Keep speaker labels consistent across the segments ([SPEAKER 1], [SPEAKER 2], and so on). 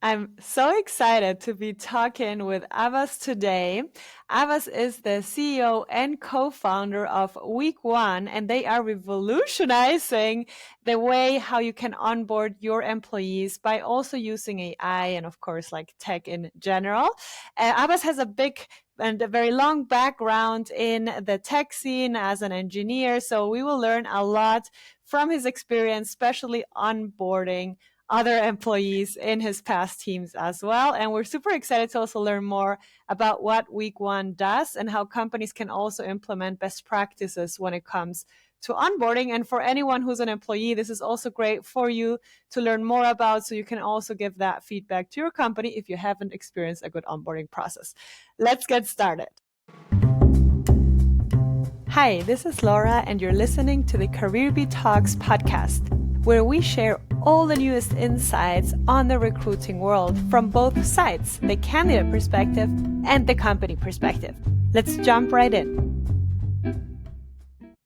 [SPEAKER 1] I'm so excited to be talking with Abbas today. Abbas is the CEO and co-founder of Week One, and they are revolutionizing the way how you can onboard your employees by also using AI and, of course, like tech in general. Abbas has a big and a very long background in the tech scene as an engineer, so we will learn a lot from his experience, especially onboarding other employees in his past teams as well. And we're super excited to also learn more about what Week One does and how companies can also implement best practices when it comes to onboarding. And for anyone who's an employee, this is also great for you to learn more about, so you can also give that feedback to your company if you haven't experienced a good onboarding process. Let's get started. Hi, this is Laura, and you're listening to the Career Beat Talks podcast, where we share all the newest insights on the recruiting world from both sides, the candidate perspective and the company perspective. Let's jump right in.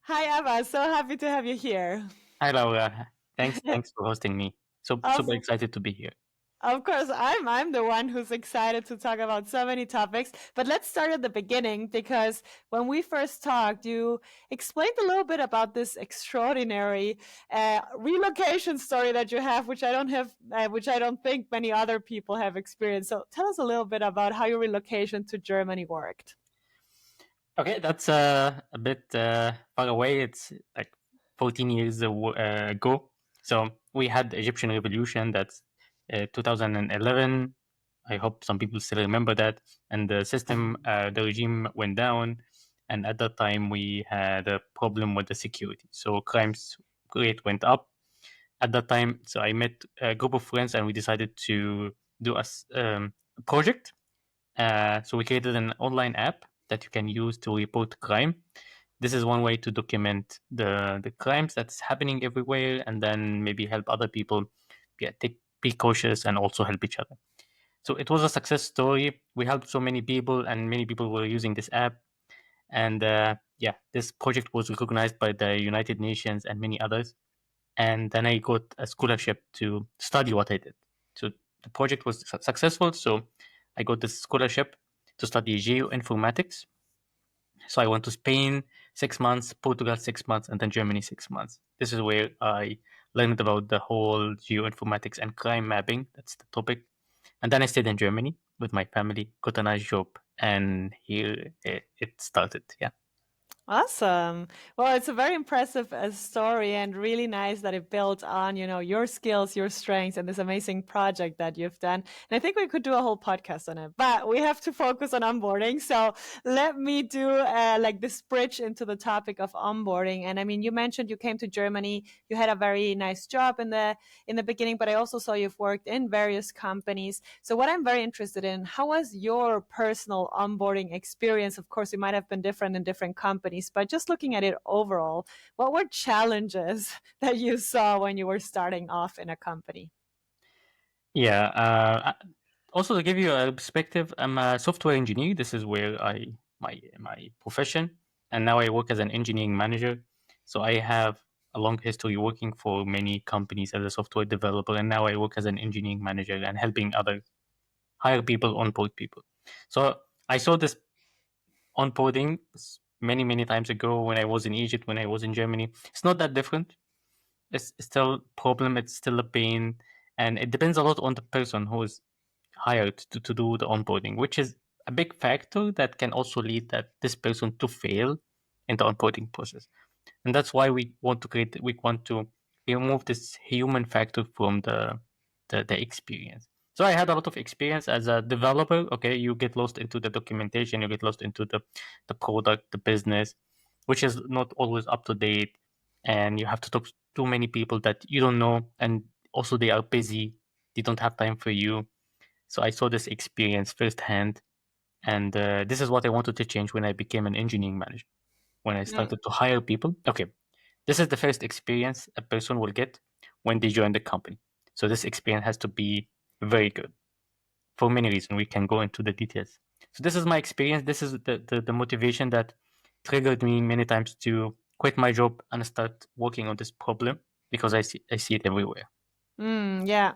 [SPEAKER 1] Hi, Abbas. So happy to have you here.
[SPEAKER 2] Hi, Laura. Thanks for hosting me. So
[SPEAKER 1] Of
[SPEAKER 2] super excited to be here.
[SPEAKER 1] Of course, I'm the one who's excited to talk about so many topics. But let's start at the beginning, because when we first talked, you explained a little bit about this extraordinary relocation story that you have, which which I don't think many other people have experienced. So tell us a little bit about how your relocation to Germany worked.
[SPEAKER 2] Okay, that's a bit far away. It's like 14 years ago. So we had the Egyptian Revolution. That's 2011. I hope some people still remember that. And the regime went down. And at that time, we had a problem with the security. So crimes rate went up at that time. So I met a group of friends and we decided to do a project. So we created an online app that you can use to report crime. This is one way to document the crimes that's happening everywhere, and then maybe help other people be cautious and also help each other. So it was a success story. We helped so many people, and many people were using this app. And this project was recognized by the United Nations and many others. And then I got a scholarship to study what I did. So the project was successful. So I got this scholarship to study geoinformatics. So I went to Spain 6 months, Portugal 6 months, and then Germany 6 months. This is where I learned about the whole geoinformatics and crime mapping. That's the topic. And then I stayed in Germany with my family, got a nice job, and here it started. Yeah.
[SPEAKER 1] Awesome. Well, it's a very impressive story, and really nice that it built on, your skills, your strengths, and this amazing project that you've done. And I think we could do a whole podcast on it, but we have to focus on onboarding. So let me do like this bridge into the topic of onboarding. And I mean, you mentioned you came to Germany, you had a very nice job in the beginning, but I also saw you've worked in various companies. So what I'm very interested in, how was your personal onboarding experience? Of course, it might have been different in different companies, but just looking at it overall, what were challenges that you saw when you were starting off in a company?
[SPEAKER 2] Yeah. Also, to give you a perspective, I'm a software engineer. This is where my profession, and now I work as an engineering manager. So I have a long history working for many companies as a software developer, and now I work as an engineering manager and helping other hire people, onboard people. So I saw this onboarding many times ago when I was in Egypt, when I was in Germany. It's not that different. It's still problem. It's still a pain, and it depends a lot on the person who is hired to do the onboarding, which is a big factor that can also lead that this person to fail in the onboarding process. And that's why we want to remove this human factor from the experience. So I had a lot of experience as a developer. Okay, you get lost into the documentation, you get lost into the product, the business, which is not always up to date, and you have to talk to too many people that you don't know, and also they are busy, they don't have time for you. So I saw this experience firsthand, and this is what I wanted to change when I became an engineering manager. When I
[SPEAKER 1] Yeah.
[SPEAKER 2] started to hire people, okay, this is the first experience a person will get when they join the company. So this experience has to be very good for many reasons. We can go into the details. So this is my experience. This is the motivation that triggered me many times to quit my job and start working on this problem because I see it everywhere.
[SPEAKER 1] Yeah.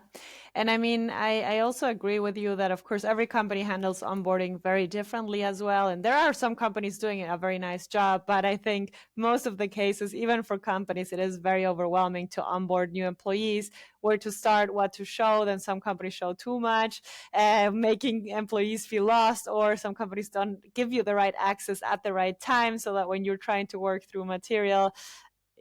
[SPEAKER 1] And I mean, I also agree with you that, of course, every company handles onboarding very differently as well. And there are some companies doing a very nice job. But I think most of the cases, even for companies, it is very overwhelming to onboard new employees, where to start, what to show. Then some companies show too much, making employees feel lost, or some companies don't give you the right access at the right time so that when you're trying to work through material,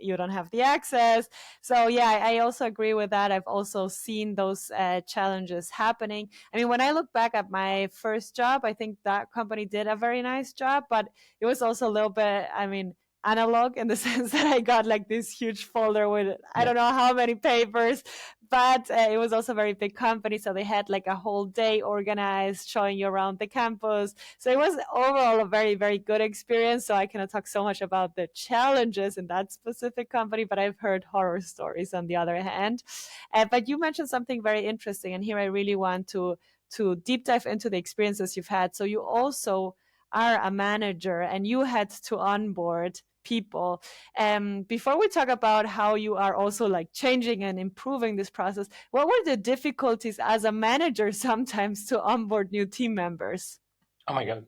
[SPEAKER 1] you don't have the access. So yeah, I also agree with that. I've also seen those challenges happening. I mean, when I look back at my first job, I think that company did a very nice job, but it was also a little bit, I mean, analog in the sense that I got like this huge folder with I
[SPEAKER 2] Yeah.
[SPEAKER 1] don't know how many papers, but it was also a very big company, so they had like a whole day organized showing you around the campus. So it was overall a very, very good experience. So I cannot talk so much about the challenges in that specific company, but I've heard horror stories on the other hand. But you mentioned something very interesting, and here I really want to deep dive into the experiences you've had. So you also are a manager, and you had to onboard people. Before we talk about how you are also like changing and improving this process, what were the difficulties as a manager sometimes to onboard new team members?
[SPEAKER 2] Oh my god.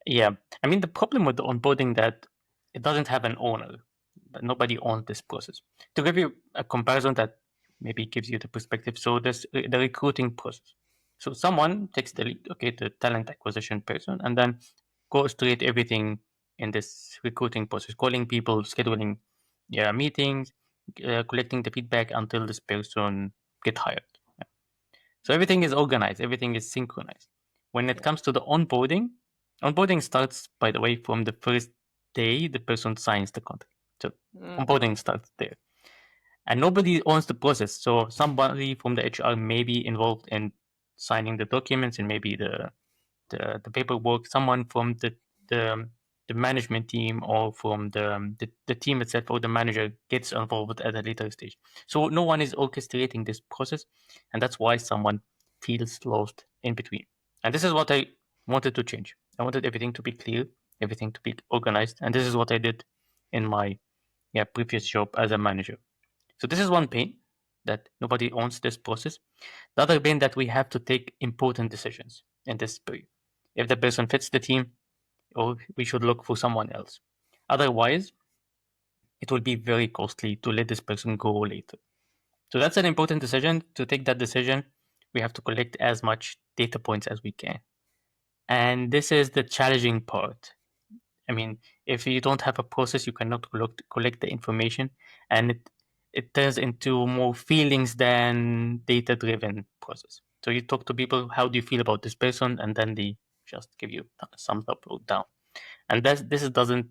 [SPEAKER 2] Yeah, I mean the problem with the onboarding that it doesn't have an owner, but nobody owns this process. To give you a comparison that maybe gives you the perspective, so this the recruiting process. So someone takes the lead, okay, the talent acquisition person, and then goes to it everything in this recruiting process, calling people, scheduling, yeah, meetings, collecting the feedback until this person get hired. So everything is organized, everything is synchronized. When it
[SPEAKER 1] Yeah.
[SPEAKER 2] comes to the onboarding, onboarding starts, by the way, from the first day the person signs the contract. So
[SPEAKER 1] Mm.
[SPEAKER 2] onboarding starts there. And nobody owns the process. So somebody from the HR may be involved in signing the documents and maybe the paperwork. Someone from the the management team or from the team itself or the manager gets involved at a later stage. So no one is orchestrating this process, and that's why someone feels lost in between. And this is what I wanted to change. I wanted everything to be clear, everything to be organized, and this is what I did in my previous job as a manager. So this is one pain that nobody owns this process. The other pain that we have to take important decisions in this period. If the person fits the team, or we should look for someone else. Otherwise, it will be very costly to let this person go later. So that's an important decision. To take that decision, we have to collect as much data points as we can. And this is the challenging part. I mean, if you don't have a process, you cannot collect the information, and it turns into more feelings than data driven process. So you talk to people, how do you feel about this person, and then they just give you a thumbs up or down, and this doesn't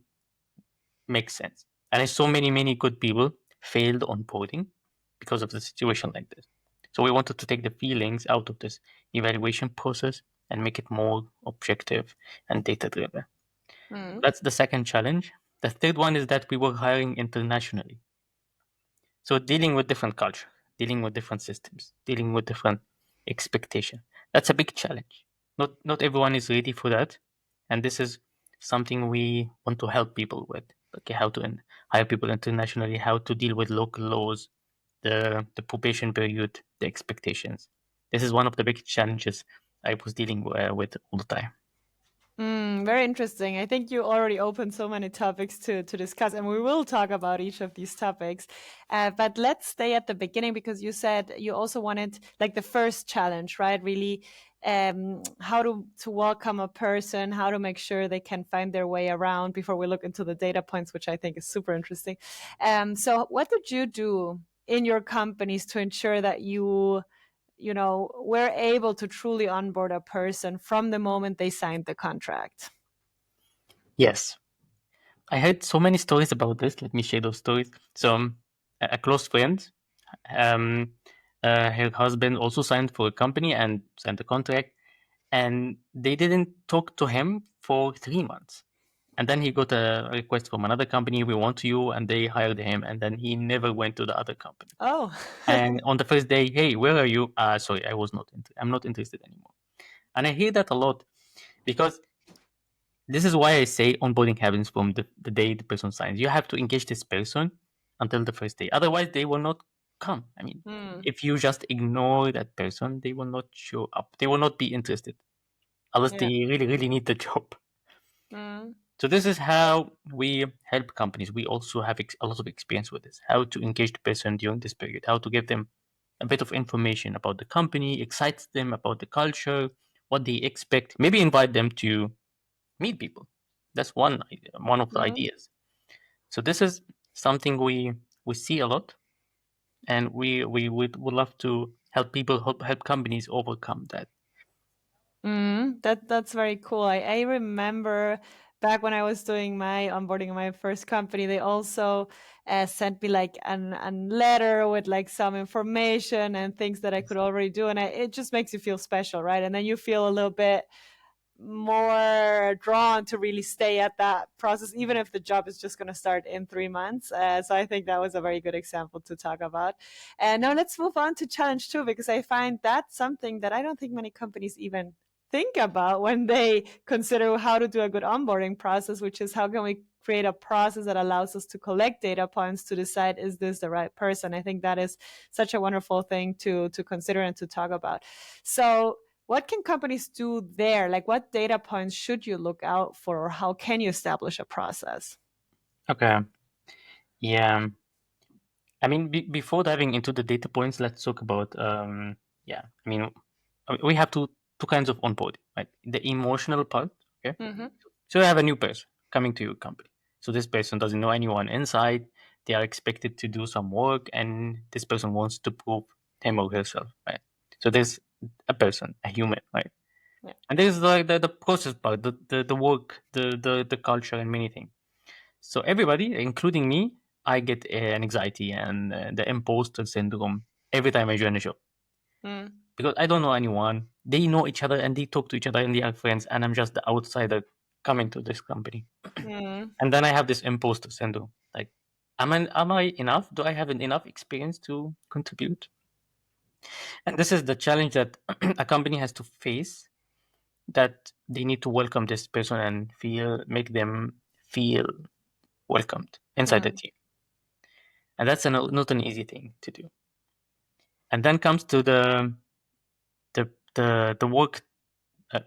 [SPEAKER 2] make sense. And I saw many good people failed on coding because of the situation like this. So we wanted to take the feelings out of this evaluation process and make it more objective and data driven.
[SPEAKER 1] Mm.
[SPEAKER 2] That's the second challenge. The third one is that we were hiring internationally. So dealing with different culture, dealing with different systems, dealing with different expectation. That's a big challenge. Not everyone is ready for that. And this is something we want to help people with. Okay, how to hire people internationally, how to deal with local laws, the probation period, the expectations. This is one of the big challenges I was dealing with all the time.
[SPEAKER 1] Very interesting. I think you already opened so many topics to discuss, and we will talk about each of these topics. But let's stay at the beginning because you said you also wanted like the first challenge, right? Really, how to welcome a person, how to make sure they can find their way around before we look into the data points, which I think is super interesting. So, what did you do in your companies to ensure that we're able to truly onboard a person from the moment they signed the contract?
[SPEAKER 2] Yes, I heard so many stories about this. Let me share those stories. So, a close friend, um, her husband also signed for a company and signed the contract, and they didn't talk to him for 3 months. And then he got a request from another company, we want you, and they hired him, and then he never went to the other company.
[SPEAKER 1] Oh.
[SPEAKER 2] And on the first day, hey, where are you? Sorry, I'm not interested anymore. And I hear that a lot because this is why I say onboarding happens from the day the person signs. You have to engage this person until the first day. Otherwise, they will not. come. I mean,
[SPEAKER 1] Mm.
[SPEAKER 2] if you just ignore that person, they will not show up. They will not be interested unless
[SPEAKER 1] Yeah.
[SPEAKER 2] they really, really need the job.
[SPEAKER 1] Mm.
[SPEAKER 2] So this is how we help companies. We also have a lot of experience with this. How to engage the person during this period. How to give them a bit of information about the company, excite them about the culture, what they expect. Maybe invite them to meet people. That's one idea, one of the
[SPEAKER 1] Mm.
[SPEAKER 2] ideas. So this is something we see a lot, and we would love to help people help companies overcome that.
[SPEAKER 1] That's very cool. I remember back when I was doing my onboarding in my first company, they also sent me like a letter with like some information and things that I could already do, and it just makes you feel special, right? And then you feel a little bit more drawn to really stay at that process, even if the job is just going to start in 3 months. So I think that was a very good example to talk about. And now let's move on to challenge two, because I find that's something that I don't think many companies even think about when they consider how to do a good onboarding process, which is how can we create a process that allows us to collect data points to decide, is this the right person? I think that is such a wonderful thing to consider and to talk about. So what can companies do there? Like, what data points should you look out for, or how can you establish a process?
[SPEAKER 2] Okay. Yeah. I mean, before diving into the data points, let's talk about yeah. We have two kinds of onboarding, right? The emotional part, okay?
[SPEAKER 1] Mm-hmm.
[SPEAKER 2] So you have a new person coming to your company. So this person doesn't know anyone inside. They are expected to do some work, and this person wants to prove him or herself, right? So there's a person, a human, right?
[SPEAKER 1] Yeah.
[SPEAKER 2] And there's like the process part, the work, the culture, and many things. So everybody, including me, I get an anxiety and the imposter syndrome every time I join a show
[SPEAKER 1] Mm.
[SPEAKER 2] because I don't know anyone. They know each other and they talk to each other and they are friends, and I'm just the outsider coming to this company.
[SPEAKER 1] Mm.
[SPEAKER 2] And then I have this imposter syndrome. Like, am I enough? Do I have enough experience to contribute? And this is the challenge that a company has to face. That they need to welcome this person and make them feel welcomed inside the
[SPEAKER 1] Mm.
[SPEAKER 2] team. And that's not an easy thing to do. And then comes to the work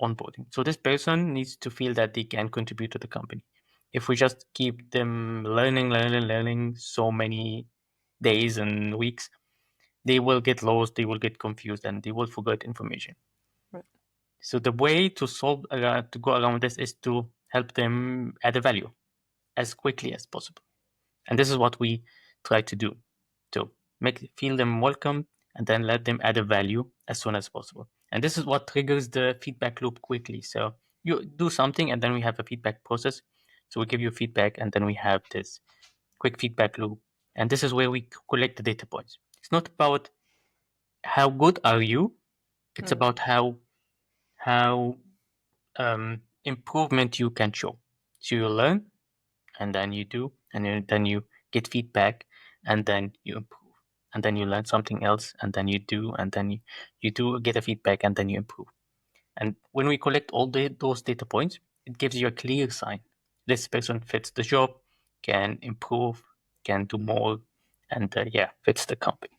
[SPEAKER 2] onboarding. So this person needs to feel that they can contribute to the company. If we just keep them learning so many days and weeks, they will get lost, they will get confused, and they will forget information.
[SPEAKER 1] Right.
[SPEAKER 2] So the way to solve to go around this is to help them add a value as quickly as possible. And this is what we try to do, to feel them welcome and then let them add a value as soon as possible. And this is what triggers the feedback loop quickly. So you do something and then we have a feedback process. So we give you feedback and then we have this quick feedback loop. And this is where we collect the data points. It's not about how good are you, it's
[SPEAKER 1] Mm.
[SPEAKER 2] about how improvement you can show. So you learn and then you do, and then you get feedback, and then you improve, and then you learn something else, and then you do, and then you do get a feedback, and then you improve. And when we collect all those data points, it gives you a clear sign. This person fits the job, can improve, can do more, and yeah, fits the company.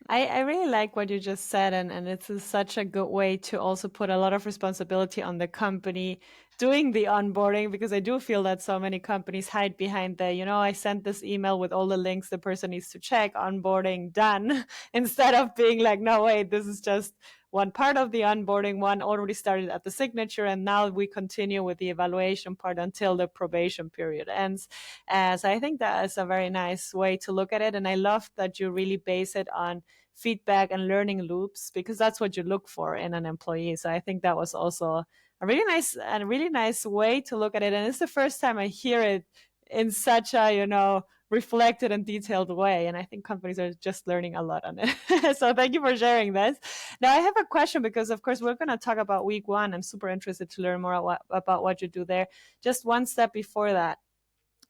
[SPEAKER 1] I really like what you just said, and it's such a good way to also put a lot of responsibility on the company doing the onboarding, because I do feel that so many companies hide behind I sent this email with all the links the person needs to check, onboarding done, instead of being like, no, wait, this is just one part of the onboarding, one already started at the signature, and now we continue with the evaluation part until the probation period ends. So I think that is a very nice way to look at it, and I love that you really base it on feedback and learning loops, because that's what you look for in an employee. So I think that was also a really nice way to look at it. And it's the first time I hear it in such a, reflected and detailed way. And I think companies are just learning a lot on it. So thank you for sharing this. Now I have a question, because of course we're going to talk about week one. I'm super interested to learn more about what you do there. Just one step before that,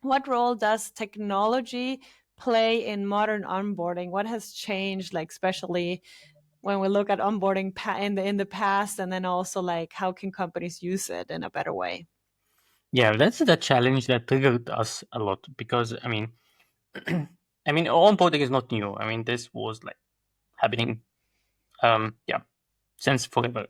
[SPEAKER 1] what role does technology play in modern onboarding? What has changed, like especially when we look at onboarding in the past, and then also like how can companies use it in a better way?
[SPEAKER 2] Yeah, that's the challenge that triggered us a lot because I mean, onboarding is not new. I mean, this was like happening, yeah, since forever.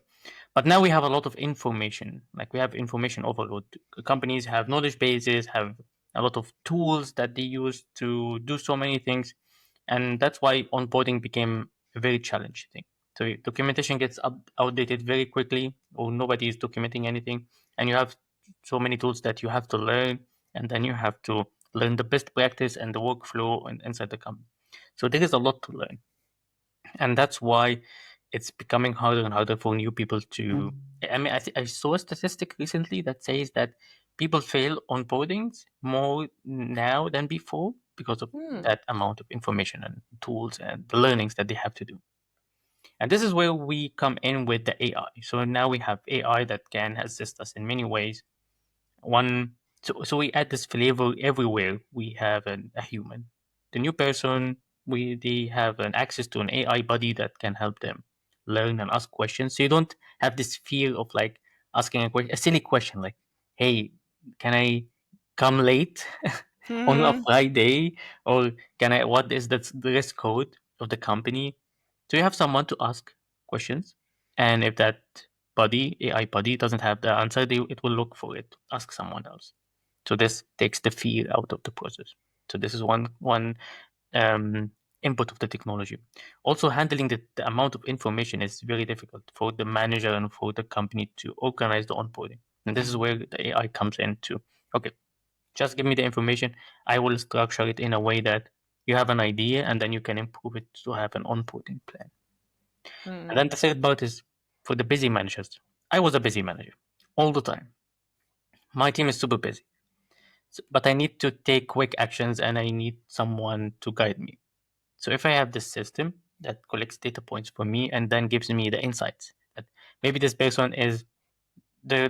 [SPEAKER 2] But now we have a lot of information. Like we have information overload. Companies have knowledge bases, have a lot of tools that they use to do so many things, and that's why onboarding became a very challenging thing. So documentation gets outdated very quickly, or nobody is documenting anything, and you have so many tools that you have to learn, and then you have to learn the best practice and the workflow inside the company. So there is a lot to learn, and that's why it's becoming harder and harder for new people to. I mean, I saw a statistic recently that says that people fail onboardings more now than before because of
[SPEAKER 1] Hmm.
[SPEAKER 2] that amount of information and tools and the learnings that they have to do. And this is where we come in with the AI. So now we have AI that can assist us in many ways. So we add this flavor everywhere we have a human. The new person, they have an access to an AI buddy that can help them learn and ask questions. So you don't have this fear of like asking a silly question like, "Hey, can I come late on a
[SPEAKER 1] Hmm.
[SPEAKER 2] Friday?" Or can I? What is the dress code of the company? So you have someone to ask questions, and if that AI buddy doesn't have the answer, it will look for it, ask someone else. So this takes the fear out of the process. So this is one um, input of the technology. Also, handling the amount of information is very difficult for the manager and for the company to organize the onboarding. And this is where the AI comes into. Okay, just give me the information. I will structure it in a way that you have an idea, and then you can improve it to have an onboarding plan. And
[SPEAKER 1] Hmm.
[SPEAKER 2] then the third part is for the busy managers. I was a busy manager all the time. My team is super busy. But I need to take quick actions and I need someone to guide me. So if I have this system that collects data points for me and then gives me the insights that maybe this person is the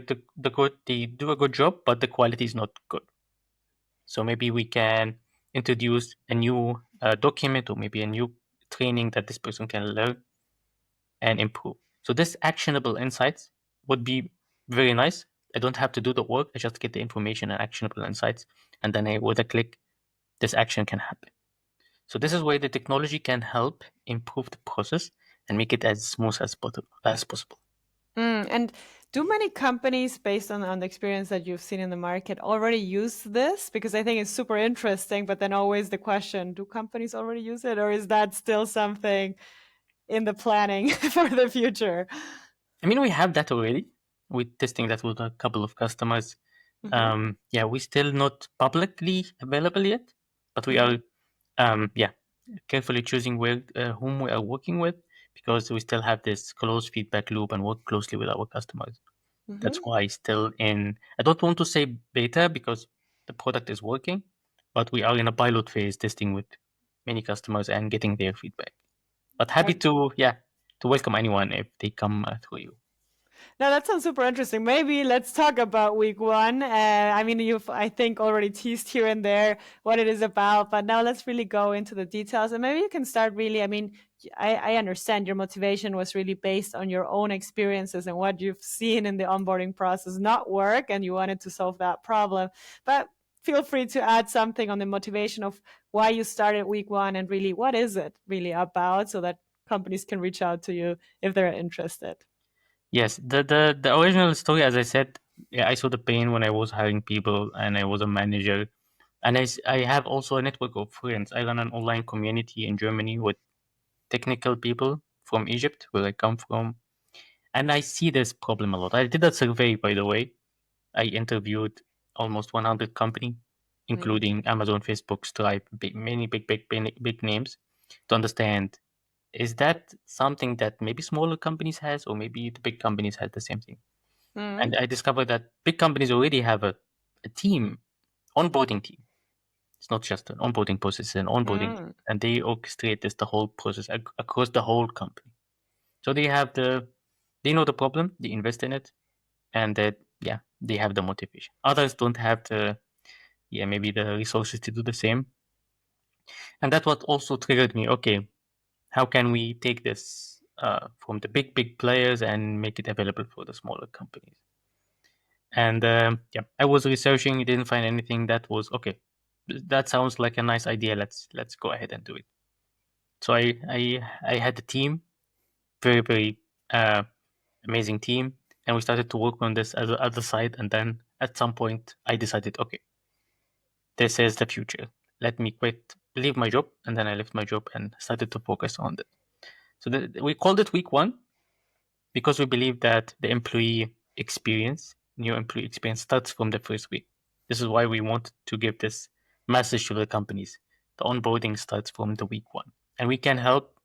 [SPEAKER 2] good, they do a good job, but the quality is not good. So maybe we can introduce a new document or maybe a new training that this person can learn and improve. So this actionable insights would be very nice. I don't have to do the work. I just get the information and actionable insights, and then with a click, this action can happen. So this is where the technology can help improve the process and make it as smooth as possible.
[SPEAKER 1] And do many companies, based on the experience that you've seen in the market, already use this? Because I think it's super interesting, but then always the question, do companies already use it, or is that still something in the planning for the future?
[SPEAKER 2] I mean, we have that already. We're testing that with a couple of customers.
[SPEAKER 1] Hmm.
[SPEAKER 2] Yeah, we're still not publicly available yet, but we
[SPEAKER 1] Hmm.
[SPEAKER 2] are, yeah, carefully choosing whom we are working with because we still have this close feedback loop and work closely with our customers. That's
[SPEAKER 1] Hmm.
[SPEAKER 2] why still in, I don't want to say beta because the product is working, but we are in a pilot phase testing with many customers and getting their feedback. But happy to, yeah, to welcome anyone if they come through you.
[SPEAKER 1] Now that sounds super interesting. Maybe let's talk about week one. I mean, you've, I think, already teased here and there what it is about, but now let's really go into the details. And maybe you can start really. I mean, I understand your motivation was really based on your own experiences and what you've seen in the onboarding process not work, and you wanted to solve that problem. But feel free to add something on the motivation of why you started week one and really what is it really about so that companies can reach out to you if they're interested.
[SPEAKER 2] Yes, the original story, as I said, yeah, I saw the pain when I was hiring people and I was a manager. And I have also a network of friends. I run an online community in Germany with technical people from Egypt, where I come from. And I see this problem a lot. I did a survey, by the way. I interviewed almost 100 company,
[SPEAKER 1] Mm.
[SPEAKER 2] including Amazon, Facebook, Stripe, many big names, to understand is that something that maybe smaller companies has, or maybe the big companies have the same thing.
[SPEAKER 1] Mm.
[SPEAKER 2] And I discovered that big companies already have a team, onboarding team. It's not just an onboarding process, it's an onboarding team,
[SPEAKER 1] Mm.
[SPEAKER 2] and they orchestrate this the whole process across the whole company. So they know the problem, they invest in it, and that yeah, they have the motivation. Others don't have the maybe the resources to do the same, and that's what also triggered me. Okay, how can we take this from the big players and make it available for the smaller companies? And yeah, I was researching, didn't find anything that was okay. that sounds like a nice idea. Let's go ahead and do it. So I had a team, very amazing team, and we started to work on this at the side. And then at some point, I decided, okay, this is the future. Let me leave my job, and then I left my job and started to focus on it. So we called it week 1 because we believe that the new employee experience starts from the first week. This is why we want to give this message to the companies. The onboarding starts from the week 1, and we can help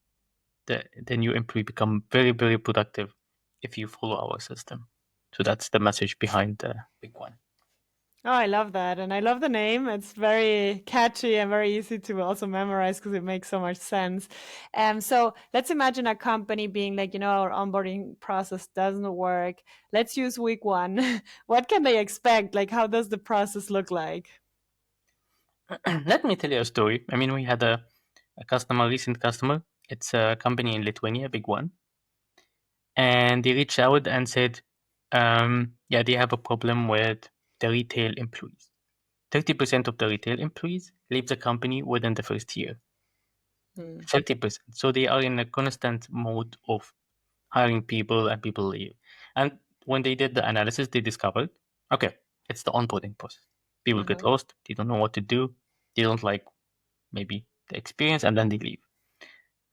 [SPEAKER 2] the new employee become very, very productive if you follow our system. So that's the message behind week 1.
[SPEAKER 1] Oh, I love that. And I love the name. It's very catchy and very easy to also memorize because it makes so much sense. So let's imagine a company being like, our onboarding process doesn't work. Let's use week 1. What can they expect? Like, how does the process look like?
[SPEAKER 2] Let me tell you a story. I mean, we had a recent customer. It's a company in Lithuania, a big one. And they reached out and said, they have a problem with the retail employees. 30% of the retail employees leave the company within the first year. 30%. So they are in a constant mode of hiring people and people leave. And when they did the analysis, they discovered, okay, it's the onboarding process. People get lost. They don't know what to do. They don't like maybe the experience, and then they leave.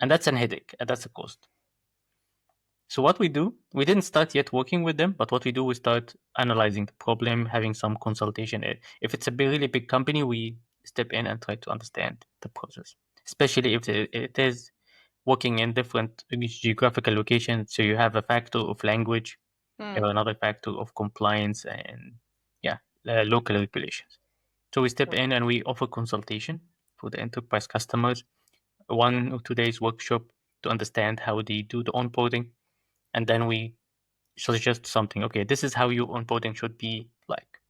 [SPEAKER 2] And that's a headache, and that's a cost. So what we do, we didn't start yet working with them, but what we do, we start analyzing the problem, having some consultation. If it's a really big company, we step in and try to understand the process, especially if it is working in different geographical locations. So you have a factor of language, you have another factor of compliance, and local regulations. So we step in and we offer consultation for the enterprise customers, 1 or 2 days workshop to understand how they do the onboarding. And then we suggest something. Okay, this is how your onboarding should be like.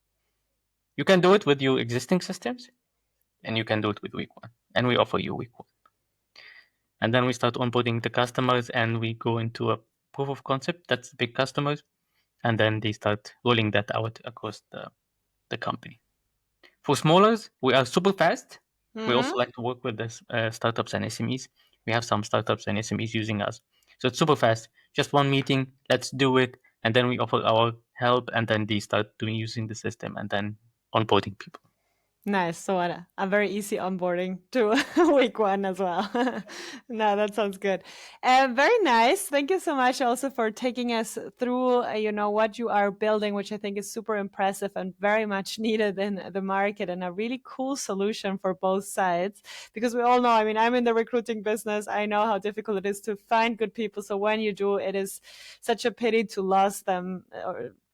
[SPEAKER 2] You can do it with your existing systems, and you can do it with week 1. And we offer you week 1. And then we start onboarding the customers, and we go into a proof of concept. That's big customers. And then they start rolling that out across the company. For smallers, we are super fast. We also like to work with the startups and SMEs. We have some startups and SMEs using us. So it's super fast. Just one meeting, let's do it. And then we offer our help, and then they start using the system and then onboarding people.
[SPEAKER 1] Nice. So a very easy onboarding to week 1 as well. No, that sounds good. Very nice. Thank you so much also for taking us through, what you are building, which I think is super impressive and very much needed in the market, and a really cool solution for both sides. Because we all know, I mean, I'm in the recruiting business. I know how difficult it is to find good people. So when you do, it is such a pity to lose them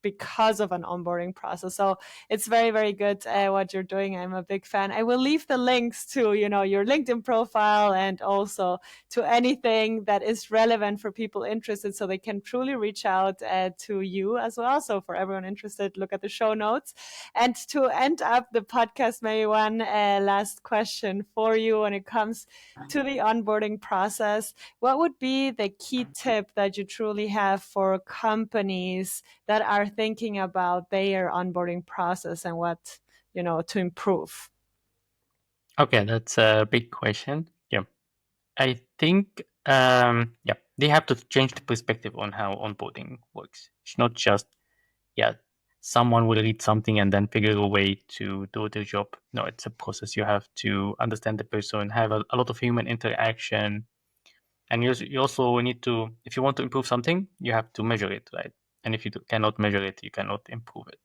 [SPEAKER 1] because of an onboarding process. So it's very, very good what you're doing. I'm a big fan. I will leave the links to, your LinkedIn profile and also to anything that is relevant for people interested, so they can truly reach out to you as well. So for everyone interested, look at the show notes. And to end up the podcast, maybe one last question for you when it comes to the onboarding process. What would be the key tip that you truly have for companies that are thinking about their onboarding process and what, to improve?
[SPEAKER 2] Okay, that's a big question. Yeah. I think, they have to change the perspective on how onboarding works. It's not just, someone will read something and then figure a way to do their job. No, it's a process. You have to understand the person, have a lot of human interaction. And you also need to, if you want to improve something, you have to measure it, right? And if you cannot measure it, you cannot improve it.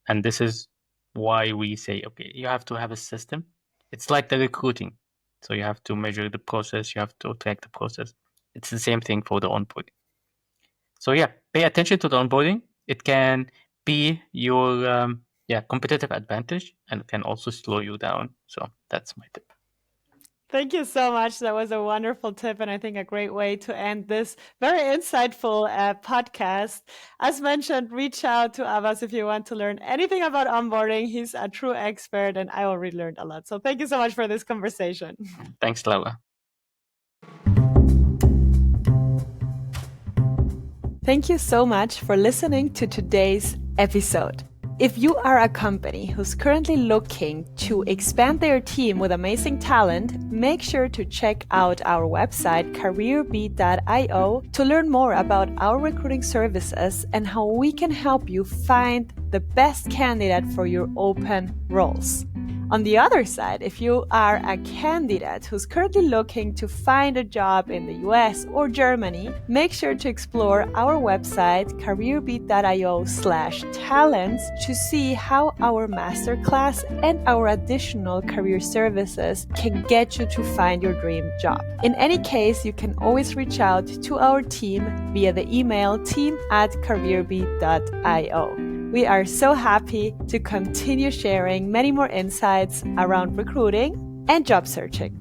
[SPEAKER 2] And this is why we say, okay, you have to have a system. It's like the recruiting. So you have to measure the process, you have to track the process. It's the same thing for the onboarding. So pay attention to the onboarding. It can be your competitive advantage, and it can also slow you down. So that's my tip.
[SPEAKER 1] Thank you so much. That was a wonderful tip, and I think a great way to end this very insightful podcast. As mentioned, reach out to Abbas if you want to learn anything about onboarding. He's a true expert, and I already learned a lot. So thank you so much for this conversation.
[SPEAKER 2] Thanks, Laura.
[SPEAKER 1] Thank you so much for listening to today's episode. If you are a company who's currently looking to expand their team with amazing talent, make sure to check out our website careerbeat.io to learn more about our recruiting services and how we can help you find the best candidate for your open roles. On the other side, if you are a candidate who's currently looking to find a job in the US or Germany, make sure to explore our website careerbeat.io/talents to see how our masterclass and our additional career services can get you to find your dream job. In any case, you can always reach out to our team via the email team@careerbeat.io. We are so happy to continue sharing many more insights around recruiting and job searching.